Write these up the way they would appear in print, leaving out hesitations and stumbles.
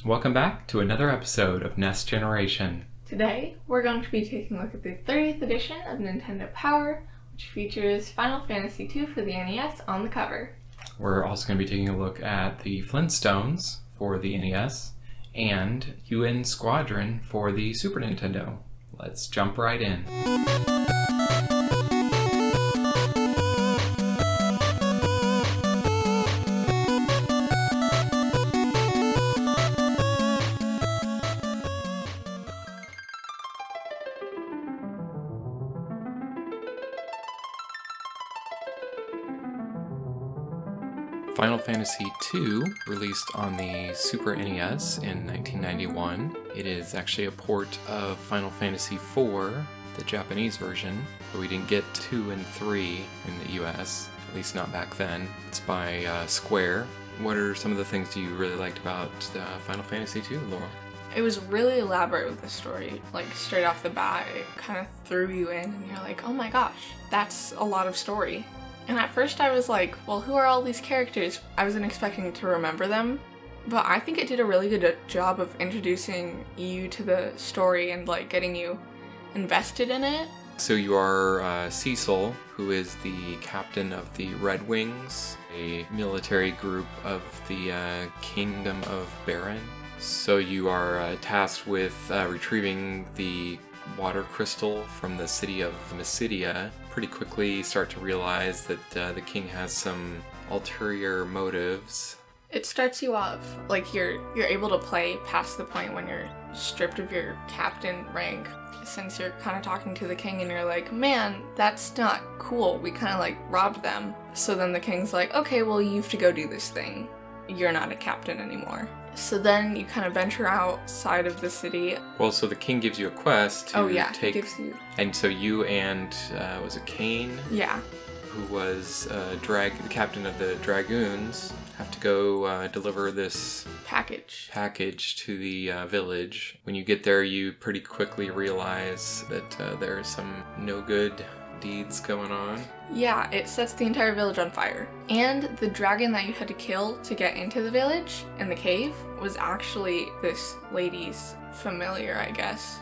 Welcome back to another episode of NES Generation. Today, we're going to be taking a look at the 30th edition of Nintendo Power, which features Final Fantasy II for the NES on the cover. We're also going to be taking a look at the Flinstones for the NES and U.N. Squadron for the Super Nintendo. Let's jump right in. Final Fantasy II, released on the Super NES in 1991. It is actually a port of Final Fantasy IV, the Japanese version, but we didn't get 2 and 3 in the US, at least not back then. It's by Square. What are some of the things you really liked about Final Fantasy II, Laurel? It was really elaborate with the story. Like, straight off the bat, it kind of threw you in, and you're like, oh my gosh, that's a lot of story. And at first I was like, well, who are all these characters? I wasn't expecting to remember them, but I think it did a really good job of introducing you to the story and like getting you invested in it. So you are Cecil, who is the captain of the Red Wings, a military group of the Kingdom of Baron. So you are tasked with retrieving the water crystal from the city of Mysidia. Pretty quickly start to realize that the king has some ulterior motives. It starts you off like you're able to play past the point when you're stripped of your captain rank, since you're kind of talking to the king and you're like, man, that's not cool, we kind of like robbed them. So then the king's like, okay, well, you have to go do this thing, you're not a captain anymore. So then you kind of venture outside of the city. Well, so the king gives you a quest to take... He gives you... And so you and, was it Kane? Yeah. Who was the captain of the Dragoons, have to go deliver this... package to the village. When you get there, you pretty quickly realize that there's some no good deeds going on. Yeah, it sets the entire village on fire. And the dragon that you had to kill to get into the village in the cave was actually this lady's familiar, I guess.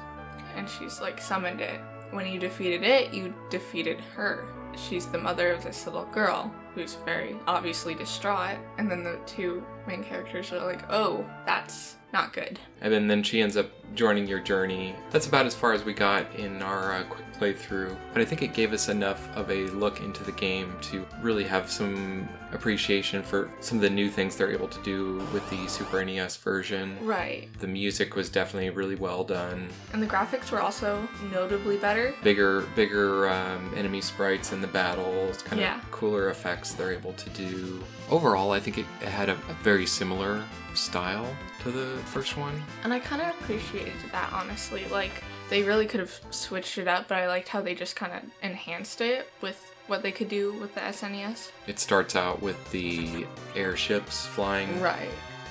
And she's like summoned it. When you defeated it, you defeated her. She's the mother of this little girl who's very obviously distraught. And then the two main characters are like, oh, that's not good. And then she ends up joining your journey. That's about as far as we got in our quick playthrough, but I think it gave us enough of a look into the game to really have some appreciation for some of the new things they're able to do with the Super NES version. Right. The music was definitely really well done. And the graphics were also notably better. Bigger enemy sprites in the battles, kind of cooler effects they're able to do. Overall, I think it had a very similar style to the first one. And I kind of appreciated that, honestly. Like, they really could have switched it up, but I liked how they just kind of enhanced it with what they could do with the SNES. It starts out with the airships flying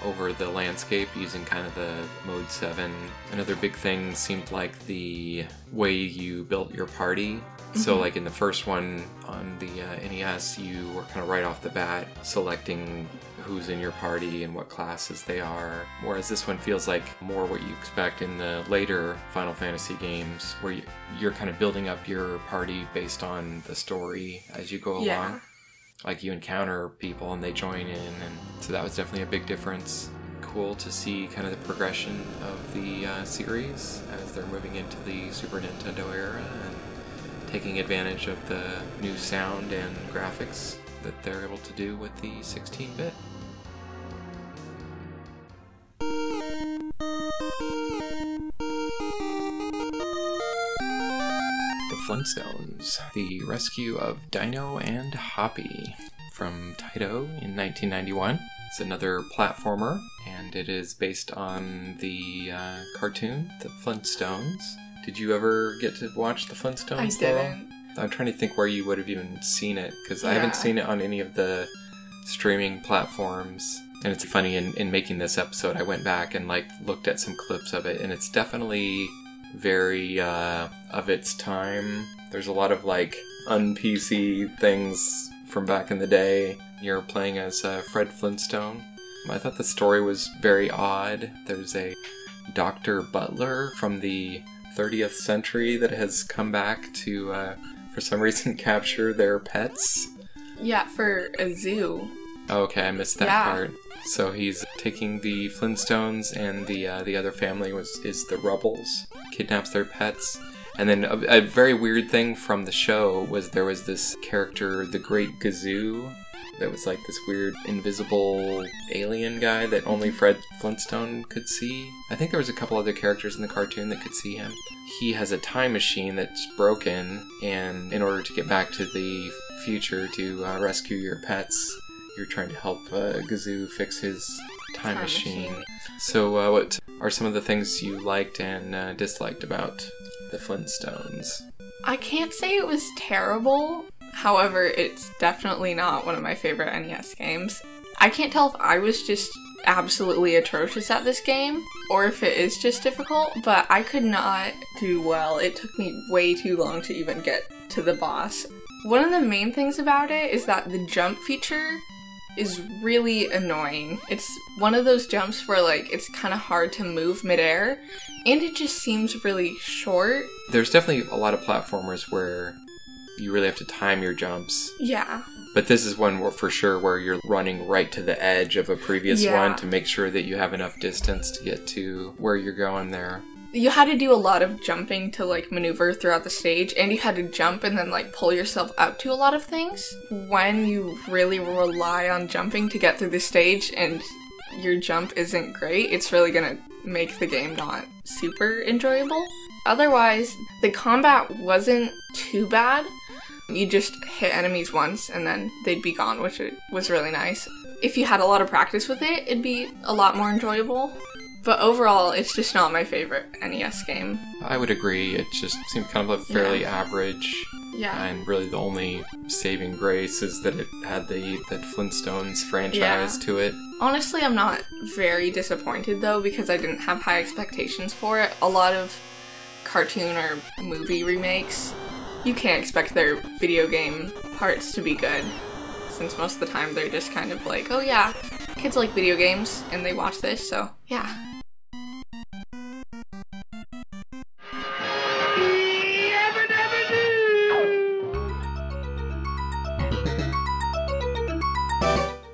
over the landscape using kind of the Mode 7. Another big thing seemed like the way you built your party. So like in the first one on the NES, you were kind of right off the bat selecting who's in your party and what classes they are. Whereas this one feels like more what you expect in the later Final Fantasy games, where you're kind of building up your party based on the story as you go along. Like you encounter people and they join in, and so that was definitely a big difference. Cool to see kind of the progression of the series as they're moving into the Super Nintendo era and taking advantage of the new sound and graphics that they're able to do with the 16-bit. The Flinstones, the rescue of Dino and Hoppy from Taito in 1991. It's another platformer, and it is based on the cartoon, The Flintstones. Did you ever get to watch The Flintstones? I didn't. I'm trying to think where you would have even seen it, because I haven't seen it on any of the streaming platforms. And it's funny, in making this episode, I went back and like looked at some clips of it, and it's definitely very of its time. There's a lot of like un-PC things from back in the day. You're playing as Fred Flintstone, I thought the story was very odd. There's a Dr. Butler from the 30th century that has come back to, for some reason, capture their pets. Yeah, for a zoo. Oh, okay, I missed that part. So he's taking the Flintstones, and the other family is the Rubbles. Kidnaps their pets. And then a very weird thing from the show was there was this character, the Great Gazoo, that was like this weird invisible alien guy that only Fred Flintstone could see. I think there was a couple other characters in the cartoon that could see him. He has a time machine that's broken, and in order to get back to the future to rescue your pets, you're trying to help Gazoo fix his time machine. So what are some of the things you liked and disliked about the Flintstones? I can't say it was terrible. However, it's definitely not one of my favorite NES games. I can't tell if I was just absolutely atrocious at this game or if it is just difficult, but I could not do well. It took me way too long to even get to the boss. One of the main things about it is that the jump feature is really annoying. It's one of those jumps where like it's kind of hard to move midair, and it just seems really short. There's definitely a lot of platformers where you really have to time your jumps. Yeah. But this is one where, for sure, where you're running right to the edge of a previous one to make sure that you have enough distance to get to where you're going there. You had to do a lot of jumping to like maneuver throughout the stage, and you had to jump and then like pull yourself up to a lot of things. When you really rely on jumping to get through the stage and your jump isn't great, it's really gonna make the game not super enjoyable. Otherwise, the combat wasn't too bad. You just hit enemies once and then they'd be gone, which was really nice. If you had a lot of practice with it, it'd be a lot more enjoyable. But overall, it's just not my favorite NES game. I would agree. It just seemed kind of a fairly average. Yeah. And really the only saving grace is that it had the Flintstones franchise to it. Honestly, I'm not very disappointed though, because I didn't have high expectations for it. A lot of cartoon or movie remakes, you can't expect their video game parts to be good, since most of the time they're just kind of like, oh yeah, kids like video games and they watch this, so yeah.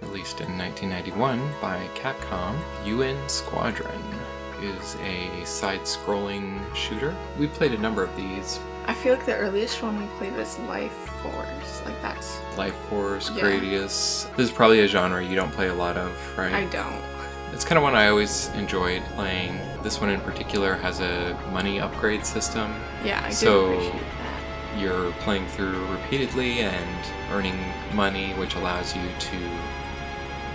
Released in 1991 by Capcom, U.N. Squadron is a side-scrolling shooter. We played a number of these. I feel like the earliest one we played was Life Force. Like that's... Life Force, Gradius. This is probably a genre you don't play a lot of, right? I don't. It's kind of one I always enjoyed playing. This one in particular has a money upgrade system. Yeah, I do appreciate that. You're playing through repeatedly and earning money, which allows you to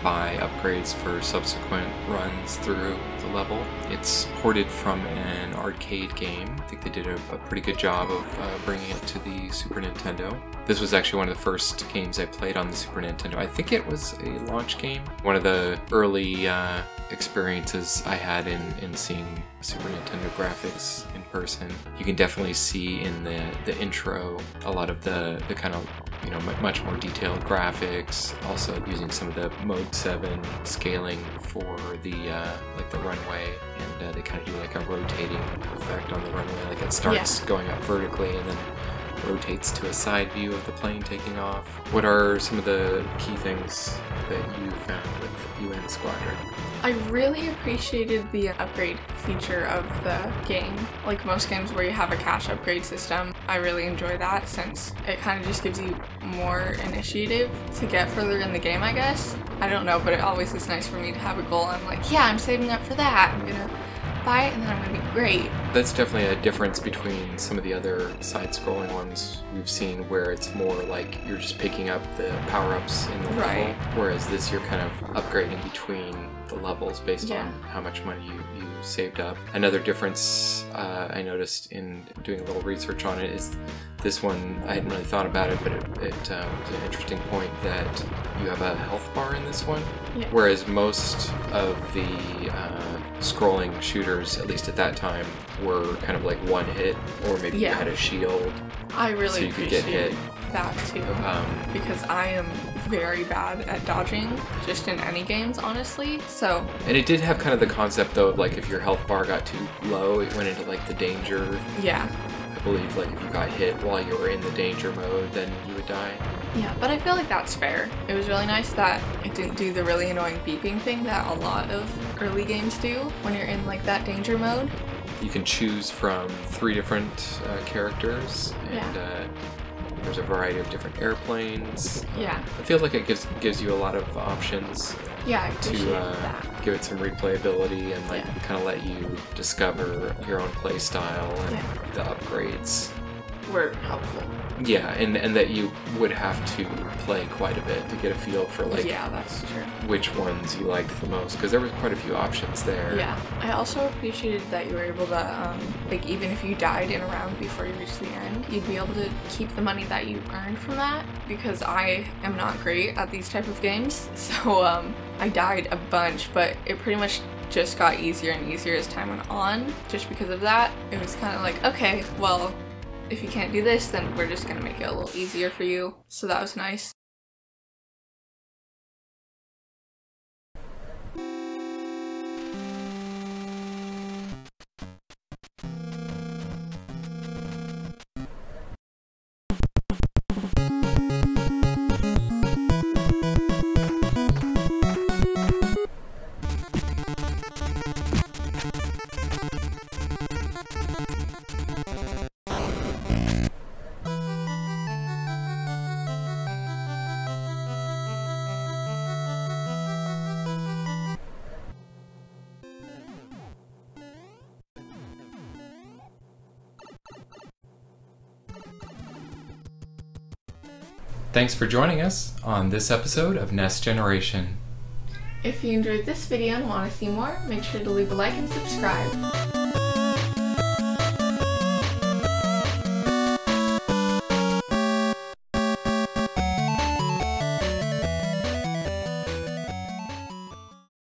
buy upgrades for subsequent runs through the level. It's ported from an arcade game. I think they did a pretty good job of bringing it to the Super Nintendo. This was actually one of the first games I played on the Super Nintendo. I think it was a launch game. One of the early experiences I had in seeing Super Nintendo graphics in person. You can definitely see in the intro a lot of the kind of, you know, much more detailed graphics, also using some of the Mode 7 scaling for the like the runway, and they kind of do like a rotating effect on the runway, like it starts going up vertically and then rotates to a side view of the plane taking off. What are some of the key things that you found with U.N. Squadron? I really appreciated the upgrade feature of the game. Like most games where you have a cash upgrade system, I really enjoy that since it kind of just gives you more initiative to get further in the game, I guess. I don't know, but it always is nice for me to have a goal. I'm like, yeah, I'm saving up for that. I'm gonna buy it and then I'm gonna be great. That's definitely a difference between some of the other side-scrolling ones we've seen, where it's more like you're just picking up the power-ups in the level, whereas this you're kind of upgrading between the levels based on how much money you saved up. Another difference I noticed in doing a little research on it is this one, I hadn't really thought about it, but it was an interesting point that you have a health bar in this one, whereas most of the scrolling shooters, at least at that time, were kind of like one hit, or maybe you had a shield. I really so you could get hit. That too, because I am very bad at dodging, just in any games, honestly, so... And it did have kind of the concept, though, of, like, if your health bar got too low, it went into, like, the danger. Yeah. I believe, like, if you got hit while you were in the danger mode, then you would die. Yeah, but I feel like that's fair. It was really nice that it didn't do the really annoying beeping thing that a lot of early games do when you're in, like, that danger mode. You can choose from 3 different characters, and there's a variety of different airplanes. Yeah. I feel like it gives you a lot of options. Yeah, I appreciate that. Give it some replayability and like kind of let you discover your own play style and the upgrades. Were helpful. Yeah, and that you would have to play quite a bit to get a feel for like that's true. Which ones you liked the most, because there was quite a few options there. Yeah, I also appreciated that you were able to like even if you died in a round before you reached the end, you'd be able to keep the money that you earned from that, because I am not great at these type of games, so I died a bunch, but it pretty much just got easier and easier as time went on. Just because of that, it was kind of like, okay, well, if you can't do this, then we're just gonna make it a little easier for you. So that was nice. Thanks for joining us on this episode of NES Generation. If you enjoyed this video and want to see more, make sure to leave a like and subscribe.